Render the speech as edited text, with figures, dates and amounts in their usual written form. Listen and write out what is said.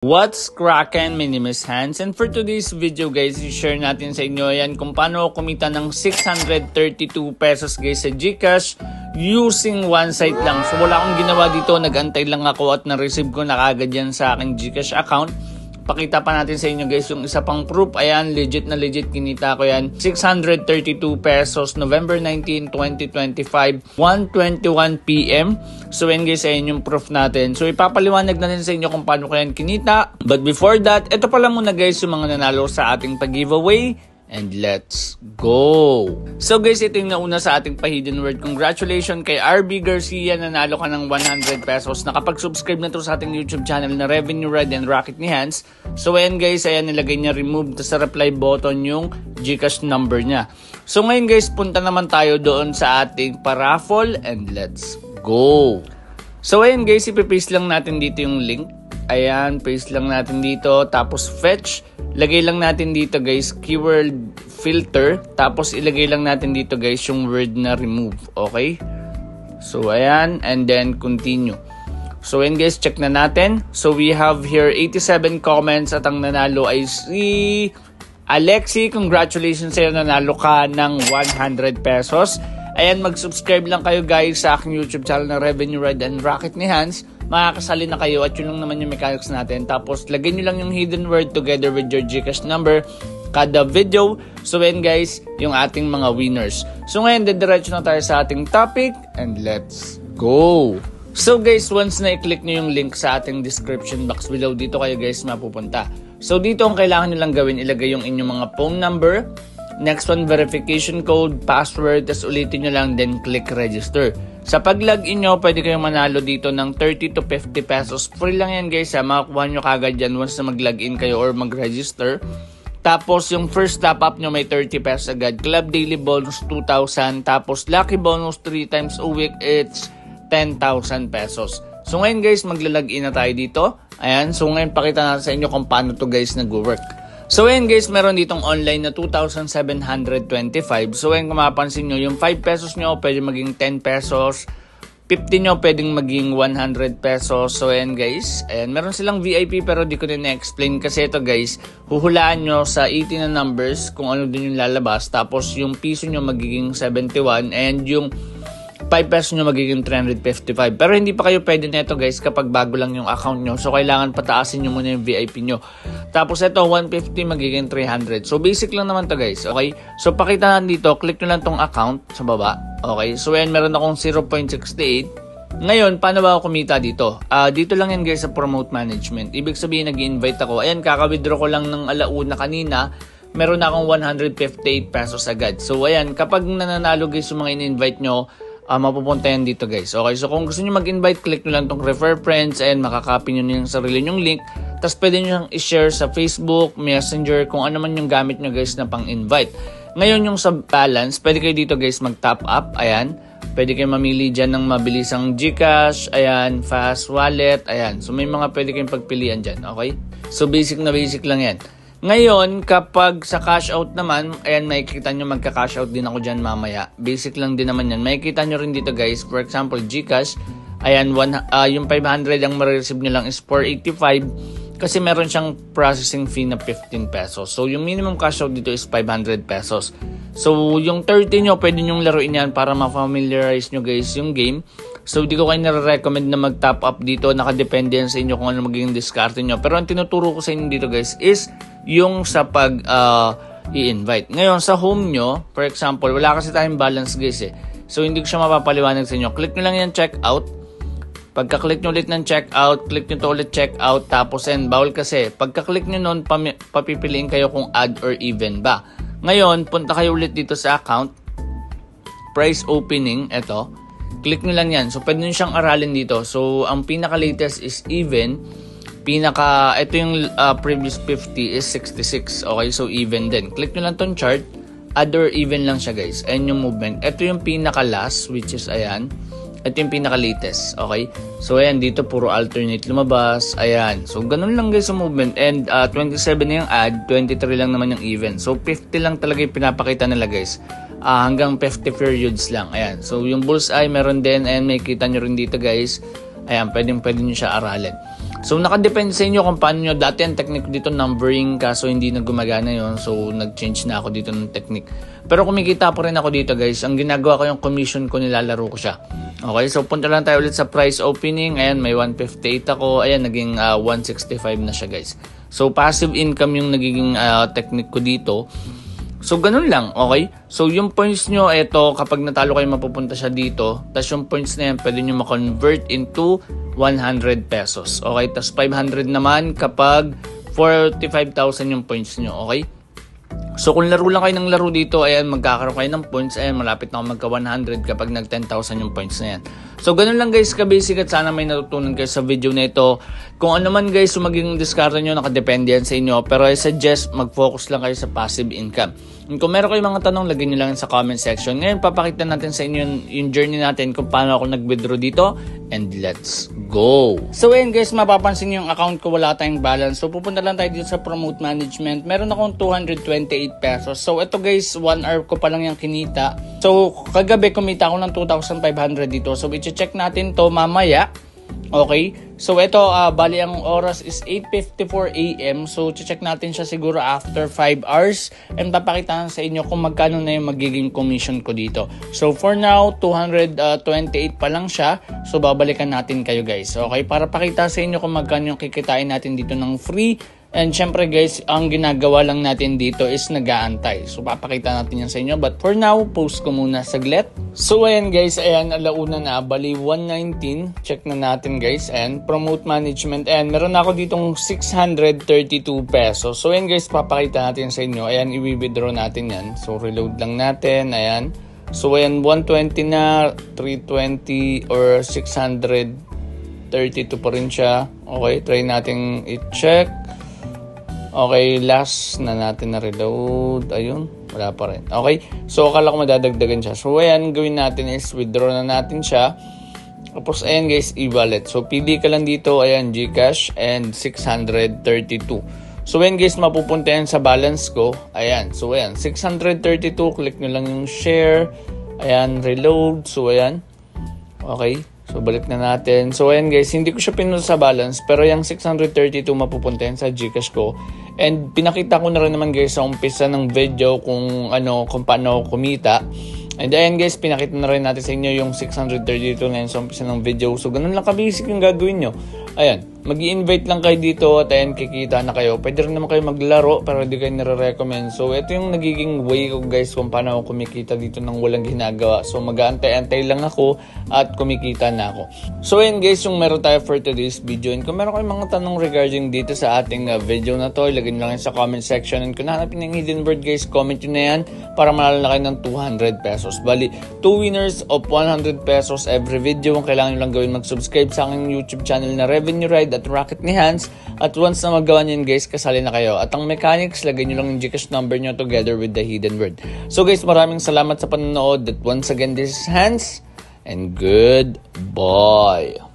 What's crackin'? My name is Hans, and for today's video guys, i-share natin sa inyo yan kung paano kumita ng 632 pesos guys sa GCash using one site lang. So wala akong ginawa dito, nag-antay lang ako at na-receive ko na kagad yan sa aking GCash account. Pakita pa natin sa inyo guys yung isa pang proof. Ayan, legit na legit, kinita ko yan. 632 pesos, November 19, 2025, 1:21 PM. So ayan guys, ayan yung proof natin. So ipapaliwanag natin sa inyo kung paano ko yan kinita. But before that, ito pala muna guys yung mga nanalo sa ating pag-giveaway. And let's go! So guys, ito yung nauna sa ating pa-hidden word. Congratulations kay RB Garcia, nanalo ka ng 100 pesos. Nakapag-subscribe na to sa ating YouTube channel na Revenue Red and Rocket ni Hans. So ayan guys, ayan nilagay niya remove sa reply button yung GCash number niya. So ngayon guys, punta naman tayo doon sa ating paraffle and let's go! So ayan guys, ipipaste lang natin dito yung link. Ayan, paste lang natin dito. Tapos fetch. Lagay lang natin dito guys, keyword filter. Tapos ilagay lang natin dito guys yung word na remove. Okay? So ayan, and then continue. So ayan guys, check na natin. So we have here 87 comments at ang nanalo ay si Alexi. Congratulations sa'yo, nanalo ka ng 100 pesos. Ayan, mag-subscribe lang kayo guys sa aking YouTube channel na Revenue Red and Rocket ni Hans. Makakasali na kayo at yun lang naman yung mechanics natin. Tapos lagay nyo lang yung hidden word together with your GCash number kada video. So ayan guys, yung ating mga winners. So ngayon, diretso na tayo sa ating topic and let's go! So guys, once na i-click nyo yung link sa ating description box below, dito kayo guys mapupunta. So dito ang kailangan nyo lang gawin, ilagay yung inyong mga phone number. Next one, verification code, password, tas ulitin nyo lang, then click register. Sa pag-login nyo, pwede kayong manalo dito ng 30 to 50 pesos. Free lang yan guys ha, makakuha nyo kagad yan once na mag-login kayo or mag-register. Tapos yung first top up nyo may 30 pesos agad. Club daily bonus 2,000. Tapos lucky bonus 3 times a week, it's 10,000 pesos. So ngayon guys, magla-login na tayo dito. Ayan, so ngayon pakita natin sa inyo kung paano to guys nag-work. So ayan guys, meron ditong online na 2,725. So ayan, kung mapapansin nyo, yung 5 pesos nyo pwede maging 10 pesos. 50 nyo pwedeng maging 100 pesos. So ayan guys, ayan, meron silang VIP pero di ko din na-explain kasi ito guys, huhulaan nyo sa 18 na numbers kung ano din yung lalabas. Tapos yung piso nyo magiging 71 and yung 5 pesos nyo magiging 355. Pero hindi pa kayo pwede nito guys kapag bago lang yung account nyo. So kailangan pataasin nyo muna yung VIP nyo. Tapos ito 150 magiging 300. So basic lang naman to guys. Okay? So pakita natin dito, click nyo lang tong account sa baba. Okay? So ayan, meron akong 0.68. Ngayon, paano ba ako kumita dito? Dito lang yan guys sa promote management. Ibig sabihin nag-i-invite ako. Ayan, kaka-withdraw ko lang ng alauna kanina. Meron na akong 158 pesos agad. So ayan, kapag nananalo guys yung mga in-invite nyo, mapupunta yan dito guys. Okay, so kung gusto nyo mag-invite, click nyo lang tong refer friends and makakopy nyo yung sarili nyong link. Tapos pwede nyo siyang i-share sa Facebook, Messenger, kung ano man yung gamit nyo guys na pang-invite. Ngayon yung sa balance, pwede kayo dito guys mag-top up. Ayan, pwede kayo mamili dyan ng mabilisang GCash, ayan, fast wallet, ayan. So may mga pwede kayong pagpilian dyan, okay? So basic na basic lang yan. Ngayon, kapag sa cash out naman, ayan, makikita nyo magka-cash out din ako dyan mamaya. Basic lang din naman yan. Makikita nyo rin dito guys, for example, GCash, ayan, yung 500 ang ma-receive nyo lang is 485 kasi meron siyang processing fee na 15 pesos. So, yung minimum cash out dito is 500 pesos. So, yung 30 nyo, pwede nyong laruin yan para ma-familiarize nyo guys yung game. So, di ko kayo nare-recommend na mag-top up dito. Nakadepende yan sa inyo kung ano magiging discarte nyo. Pero ang tinuturo ko sa inyo dito guys is yung sa pag i-invite. Ngayon, sa home nyo, for example, wala kasi tayong balance guys eh. So, hindi ko siya mapapaliwanag sa inyo. Click nyo lang yan, check out. Pagka-click nyo ulit ng check out, click nyo to ulit check out. Tapos, bawal kasi. Pagka-click nyo nun, papipiliin kayo kung add or even ba. Ngayon, punta kayo ulit dito sa account. Price opening, eto. Click nyo lang yan. So, pwede nyo siyang aralin dito. So, ang pinaka-latest is even. Ito yung previous 50 is 66. Okay, so even din. Click nyo lang tong chart. Add or even lang siya guys. Ayan yung movement. Ito yung pinaka-last, which is ayan. Ito yung pinaka-latest. Okay, so ayan, dito puro alternate lumabas. Ayan. So, ganun lang guys yung movement. And 27 na yung add, 23 lang naman yung even. So, 50 lang talaga yung pinapakita nila guys. Hanggang 50 periods lang. Ayan. So, yung bullseye meron din and may kita nyo rin dito guys. Ayan, pwede nyo siya aralin. So nakadepende sa inyo kung paano nyo. Dati ang technique ko dito numbering, kaso hindi na gumagana yon, so nag-change na ako dito ng technique. Pero kumikita pa rin ako dito guys. Ang ginagawa ko yung commission ko, nilalaro ko siya. Okay, so punta lang tayo ulit sa price opening. Ayan, may 158 ako. Ayan, naging 165 na siya guys. So passive income yung nagiging technique ko dito. So, ganun lang, okay? So, yung points nyo, eto, kapag natalo kayo, mapupunta siya dito. Tapos yung points na yan, pwede nyo ma-convert into 100 pesos. Okay? Tapos 500 naman kapag 45,000 yung points nyo, okay? So, kung laro lang kayo ng laro dito, ayan, magkakaroon kayo ng points. Ayan, malapit na ako magka 100 kapag nag 10,000 yung points na yan. So, ganun lang guys, ka-basic, at sana may natutunan kayo sa video na ito. Kung ano man guys, yung magiging discard nyo, nakadepende yan sa inyo. Pero I suggest, mag-focus lang kayo sa passive income. Kung meron kayong mga tanong, lagyan nyo lang sa comment section. Ngayon, papakita natin sa inyo yung journey natin kung paano ako nag-withdraw dito. And let's go! So ayun guys, mapapansin nyo yung account ko, wala tayong balance. So pupunta lang tayo dito sa promote management. Meron akong 228 pesos. So ito guys, 1 hour ko pa lang yung kinita. So kagabi kumita ako ng 2,500 dito. So i-check natin to mamaya. Okay, so ito, bali ang oras is 8:54 AM. So, check natin siya siguro after 5 hours. And papakita sa inyo kung magkano na yung magiging commission ko dito. So, for now, 228 pa lang siya. So, babalikan natin kayo guys. Okay, para pakita sa inyo kung magkano yung kikitain natin dito ng free. And syempre guys, ang ginagawa lang natin dito is nag-aantay. So papakita natin yan sa inyo. But for now, post ko muna saglit. So ayan guys, ayan, alauna na. Bali 119. Check na natin guys. And promote management. Ayan, meron ako ditong 632 pesos. So ayan guys, papakita natin sa inyo. Ayan, i-withdraw natin yan. So reload lang natin. Ayan. So ayan, 120 na, 320 or 632 pa rin siya. Okay, try natin i-check. Okay, last na natin na reload. Ayun, wala pa rin. Okay, so akala ko madadagdagan siya. So ayan, gawin natin is withdraw na natin siya. Tapos ayan guys, e-wallet. So pili ka lang dito, ayan, GCash and 632. So ayan guys, mapupunta yan sa balance ko. Ayan, so ayan, 632. Click nyo lang yung share. Ayan, reload. So ayan, okay. So, balik na natin. So, ayan guys, hindi ko siya pinunod sa balance. Pero yung 632 mapupunta yan sa GCash ko. And pinakita ko na rin naman guys sa umpisa ng video kung paano kumita. And ayan guys, pinakita na rin natin sa inyo yung 632 ngayon sa umpisa ng video. So, ganun lang ka-basic yung gagawin nyo. Ayan, mag-i-invite lang kayo dito at ayan, kikita na kayo. Pwede rin naman kayo maglaro pero hindi kayo nire-recommend. So, ito yung nagiging way ko guys kung paano ako kumikita dito nang walang ginagawa. So, mag-aantay-antay lang ako at kumikita na ako. So, ayan guys, yung meron tayo for today's video. And kung meron kayong mga tanong regarding dito sa ating video na to, ilagay nyo lang sa comment section. And kung nahanapin ng hidden word guys, comment nyo na yan para manalo na kayo ng 200 pesos. Bali, 2 winners of 100 pesos every video. Ang kailangan nyo lang gawin, mag-subscribe sa aking YouTube channel na Revenue Ride at Rocket ni Hans. At once na magawa nyo yun guys, kasali na kayo. At ang mechanics, lagay nyo lang yung GCash number nyo together with the hidden word. So guys, maraming salamat sa panonood. That once again, this is Hans. And goodbye.